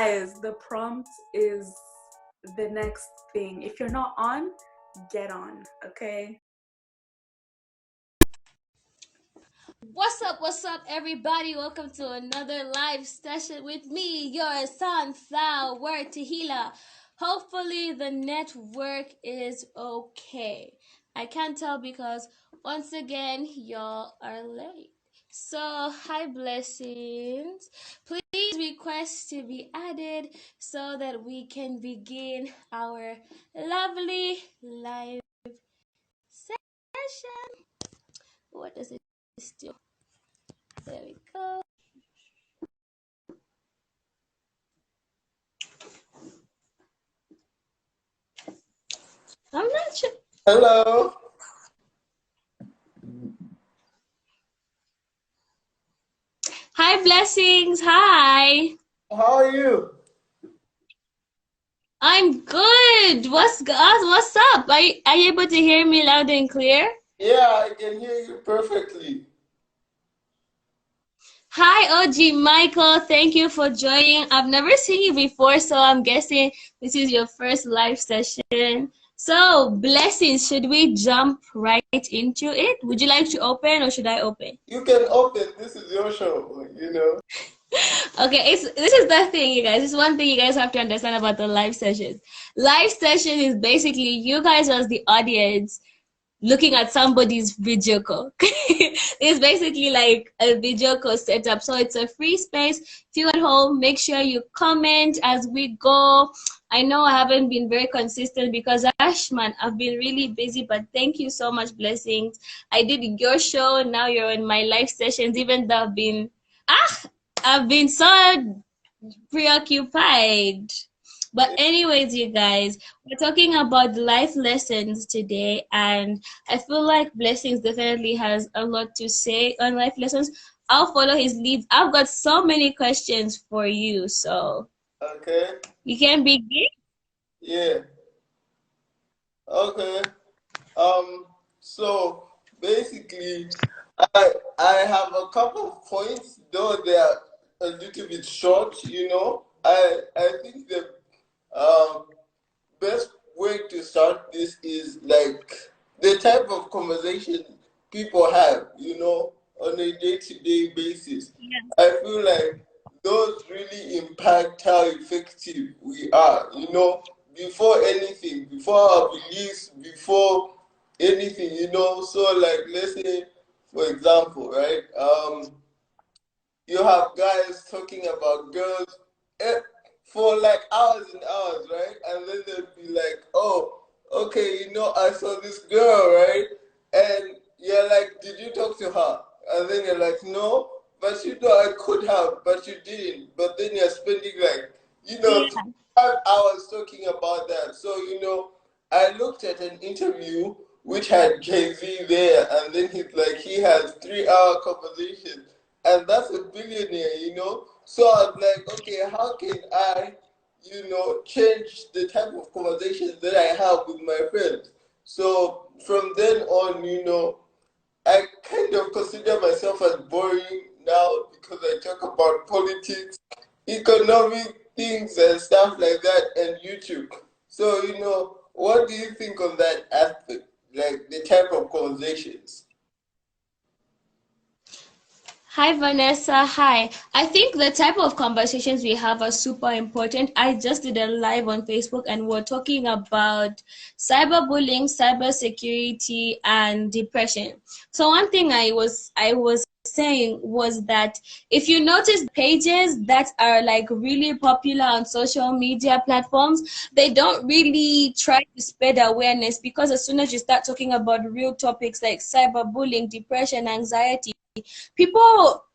guys, the prompt is the next thing. If you're not on, get on, okay? What's up, everybody? Welcome to another live session with me, your sunflower Tahila. Hopefully, the network is okay. I can't tell because once again, y'all are late. So, hi, blessings. Please request to be added so that we can begin our lovely live session. What does it do? There we go. I'm not sure. Hello. Hi, blessings. Hi. How are you? I'm good. What's up? Are you able to hear me loud and clear? Yeah, I can hear you perfectly. Hi, OG Michael. Thank you for joining. I've never seen you before, so I'm guessing this is your first live session. So, blessings, should we jump right into it? Would you like to open or should I open? You can open. This is your show, you know. Okay, this is the thing, you guys. This is one thing you guys have to understand about the live sessions. Live session is basically you guys as the audience looking at somebody's video call. It's basically like a video call setup. So it's a free space. If you're at home, make sure you comment as we go. I know I haven't been very consistent because Ashman, I've been really busy, but thank you so much, blessings. I did your show, now you're in my live sessions, even though I've been so preoccupied. But anyways, you guys, we're talking about life lessons today, and I feel like Blessings definitely has a lot to say on life lessons. I'll follow his lead. I've got so many questions for you, so okay. You can begin. Yeah. Okay. So basically, I have a couple of points, though they are a little bit short. You know, I think the best way to start this is like the type of conversation people have, you know, on a day-to-day basis. Yeah. I feel like those really impact how effective we are, you know, before anything, before our beliefs, before anything, you know. So like let's say, for example, right? You have guys talking about girls for like hours and hours, right? And then they'll be like, oh, okay, you know, I saw this girl, right? And you're like, did you talk to her? And then you're like, no, but you know, I could have, but you didn't. But then you're spending like, you know, 5 hours talking about that. So, you know, I looked at an interview which had Jay-Z there, and then he's like, he has 3 hour conversation, and that's a billionaire, you know. So I was like, okay, how can I, you know, change the type of conversations that I have with my friends? So from then on, you know, I kind of consider myself as boring now because I talk about politics, economic things, and stuff like that, and YouTube. So, you know, what do you think on that aspect, like the type of conversations? Hi, Vanessa. Hi. I think the type of conversations we have are super important. I just did a live on Facebook and we're talking about cyberbullying, cybersecurity, and depression. So one thing I was saying was that if you notice pages that are like really popular on social media platforms, they don't really try to spread awareness, because as soon as you start talking about real topics like cyberbullying, depression, anxiety, people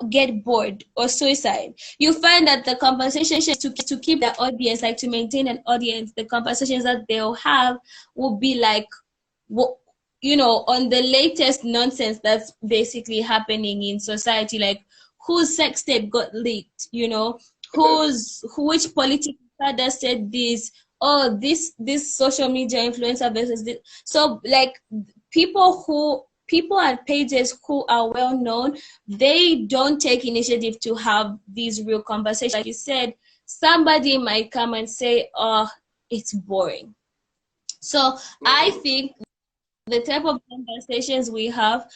get bored or suicide. You find that the conversations to keep the audience, like to maintain an audience, the conversations that they'll have will be like, you know, on the latest nonsense that's basically happening in society, like whose sex tape got leaked, you know, which political father said this, oh, this social media influencer versus this. So like people who people and pages who are well known, they don't take initiative to have these real conversations. Like you said, somebody might come and say, oh, it's boring. So I think the type of conversations we have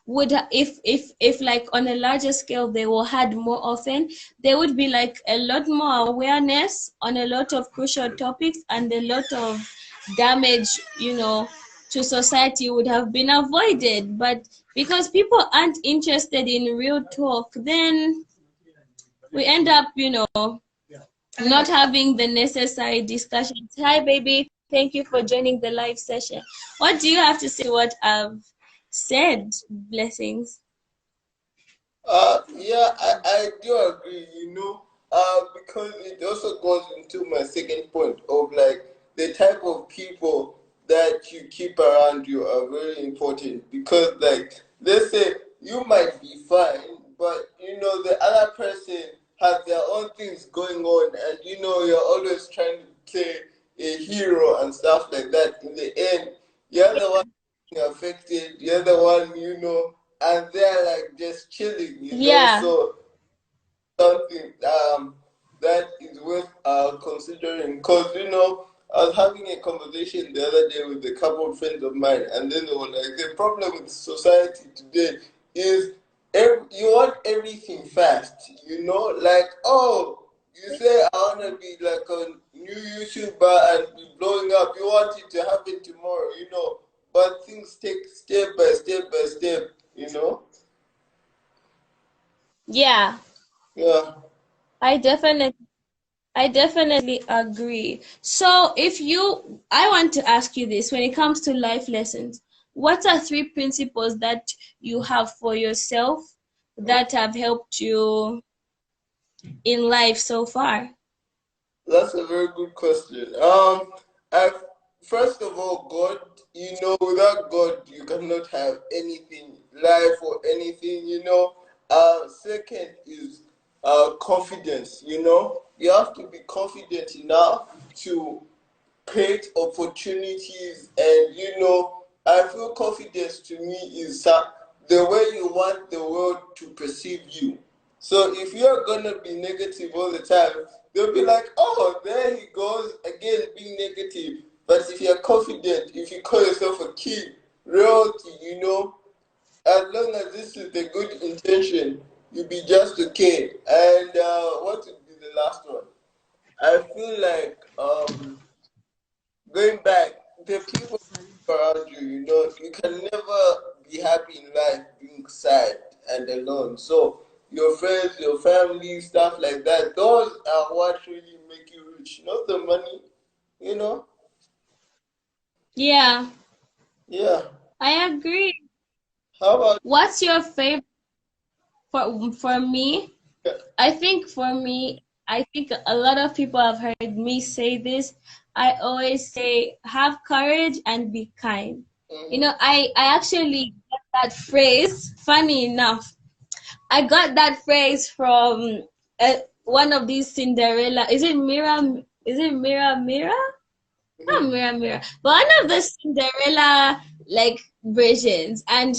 would, if like on a larger scale they were had more often, there would be like a lot more awareness on a lot of crucial topics, and a lot of damage, to society would have been avoided. But because people aren't interested in real talk, then we end up, not having the necessary discussions. Hi, baby. Thank you for joining the live session. What do you have to say to what I've said, Blessings? Yeah, I do agree, because it also goes into my second point of like the type of people that you keep around you are very important, because like, let's say you might be fine, but the other person has their own things going on, and you're always trying to play a hero and stuff like that. In the end, you're the one being affected, you're the one, and they're like just chilling, Yeah. So something that is worth considering, because I was having a conversation the other day with a couple of friends of mine, and then they were like, the problem with society today is you want everything fast, like, oh, you say I want to be like a new YouTuber and be blowing up, you want it to happen tomorrow, but things take step by step by step, Yeah. Yeah. I definitely agree. So I want to ask you this: when it comes to life lessons, what are 3 principles that you have for yourself that have helped you in life so far? That's a very good question. First of all, God, without God, you cannot have anything, life or anything, Second is confidence, You have to be confident enough to create opportunities, and, I feel confidence to me is the way you want the world to perceive you. So if you're going to be negative all the time, they'll be like, oh, there he goes again being negative. But if you're confident, if you call yourself a kid, royalty, as long as this is the good intention, you'll be just okay. And what would be the last one? I feel like going back, the people around you, you can never be happy in life being sad and alone. So your friends, your family, stuff like that, those are what really make you rich, not the money, Yeah. Yeah. I agree. How about What's your favorite? For me, I think a lot of people have heard me say this. I always say, have courage and be kind. I actually got that phrase, funny enough. I got that phrase from one of these Cinderella. Is it Mira? Is it Mira Mira? Not Mira Mira, but one of the Cinderella like versions. And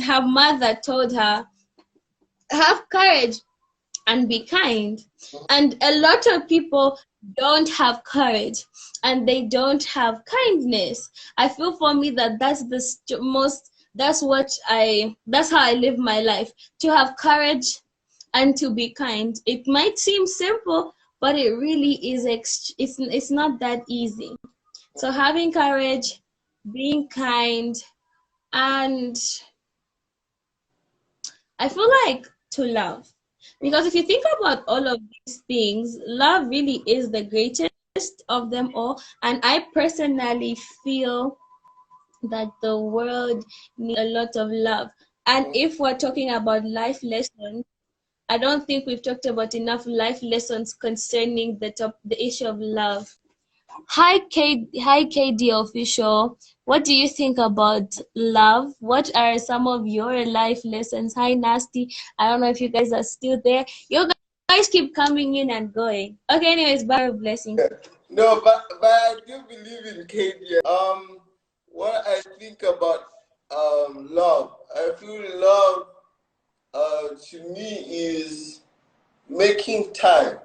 her mother told her, have courage and be kind. And a lot of people don't have courage and they don't have kindness. I feel for me that that's that's how I live my life, to have courage and to be kind. It might seem simple, but it really is it's not that easy. So having courage, being kind, and I feel like to love. Because if you think about all of these things, love really is the greatest of them all. And I personally feel that the world needs a lot of love. And if we're talking about life lessons, I don't think we've talked about enough life lessons concerning the issue of love. Hi, KD official. What do you think about love? What are some of your life lessons? Hi, Nasty. I don't know if you guys are still there. You guys keep coming in and going. Okay, anyways, bye, blessing. No, but I do believe in KD. What I think about love. I feel love to me is making time,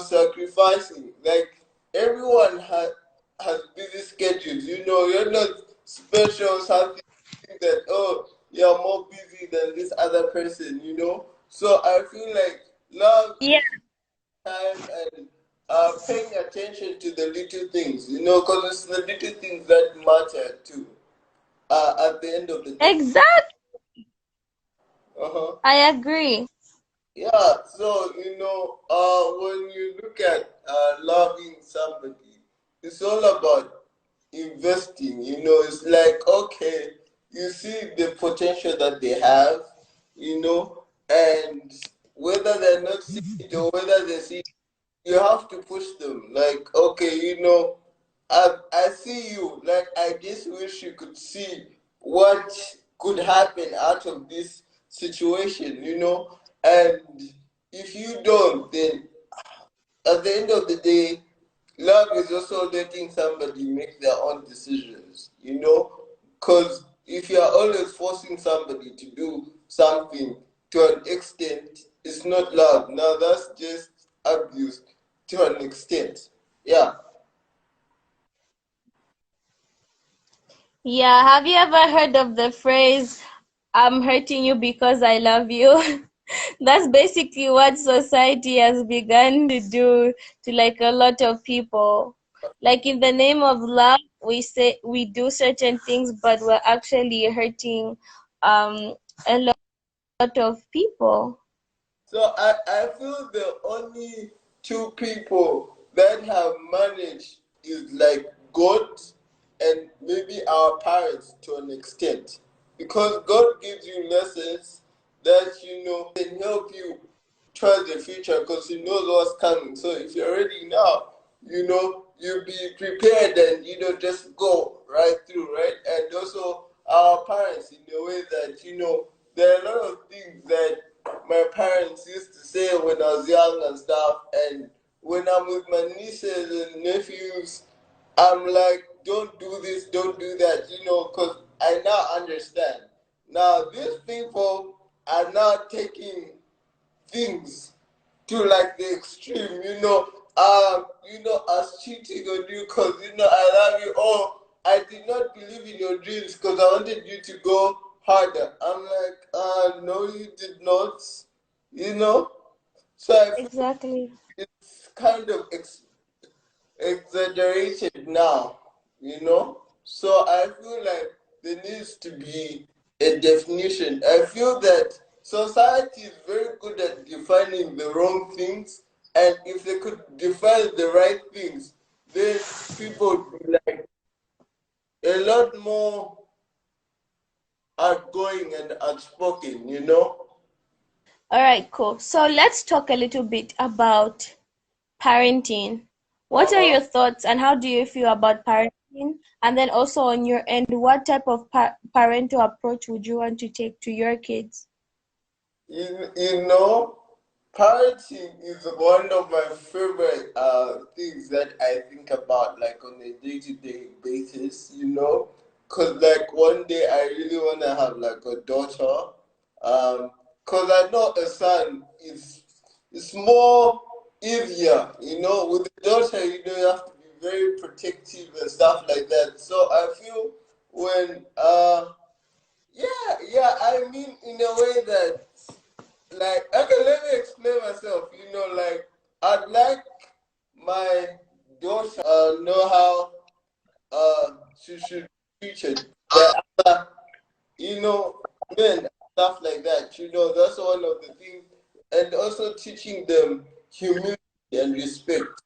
sacrificing. Like everyone has busy schedules, you're not special something that, oh, you're more busy than this other person. So I feel like love Yeah, is time and paying attention to the little things, because it's the little things that matter too, at the end of the day. exactly. Uh-huh. I agree. Yeah, so when you look at loving somebody, it's all about investing. It's like, okay, you see the potential that they have, and whether they're not seeing it or whether they see it, you have to push them. Like, okay, I see you. Like, I just wish you could see what could happen out of this situation. And if you don't, then at the end of the day, love is also letting somebody make their own decisions. Because if you are always forcing somebody to do something to an extent, it's not love. Now that's just abuse to an extent. Yeah. Yeah, have you ever heard of the phrase, I'm hurting you because I love you? That's basically what society has begun to do to like a lot of people. Like in the name of love, we say we do certain things, but we're actually hurting um a lot of people. So I feel the only two people that have managed is like God and maybe our parents to an extent. Because God gives you lessons that can help you towards the future because He knows what's coming. So if you're ready now, you'll be prepared and just go right through, right? And also our parents in a way that there are a lot of things that my parents used to say when I was young and stuff, and when I'm with my nieces and nephews, I'm like, don't do this, don't do that, because I now understand. Now, these people are now taking things to like the extreme, as cheating on you because I love you. Oh, I did not believe in your dreams because I wanted you to go harder. I'm like, no, you did not, you know. So I feel Exactly. it's kind of exaggerated now, So I feel like there needs to be a definition. I feel that society is very good at defining the wrong things, and if they could define the right things, then people would be like a lot more outgoing and outspoken. All right, cool. So let's talk a little bit about parenting. What are Uh-huh. your thoughts and how do you feel about parenting? And then also on your end, what type of parental approach would you want to take to your kids? You know, parenting is one of my favorite things that I think about like on a day-to-day basis. Cause like one day I really wanna have like a daughter. Cause I know a son is it's more easier. With a daughter, you have to be very protective and stuff like that. So I feel when yeah, I mean in a way that like, okay, let me explain myself. Like, I'd like my daughter know how she should be treated by other, men and stuff like that. That's one of the things. And also teaching them humility and respect.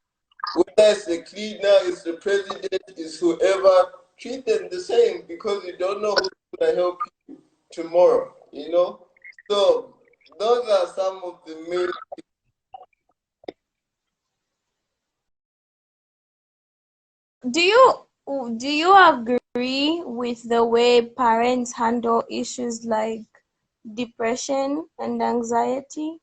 Whether it's the cleaner, it's the president, it's whoever, treat them the same because you don't know who's going to help you tomorrow. So those are some of the main. Do you do you agree with the way parents handle issues like depression and anxiety?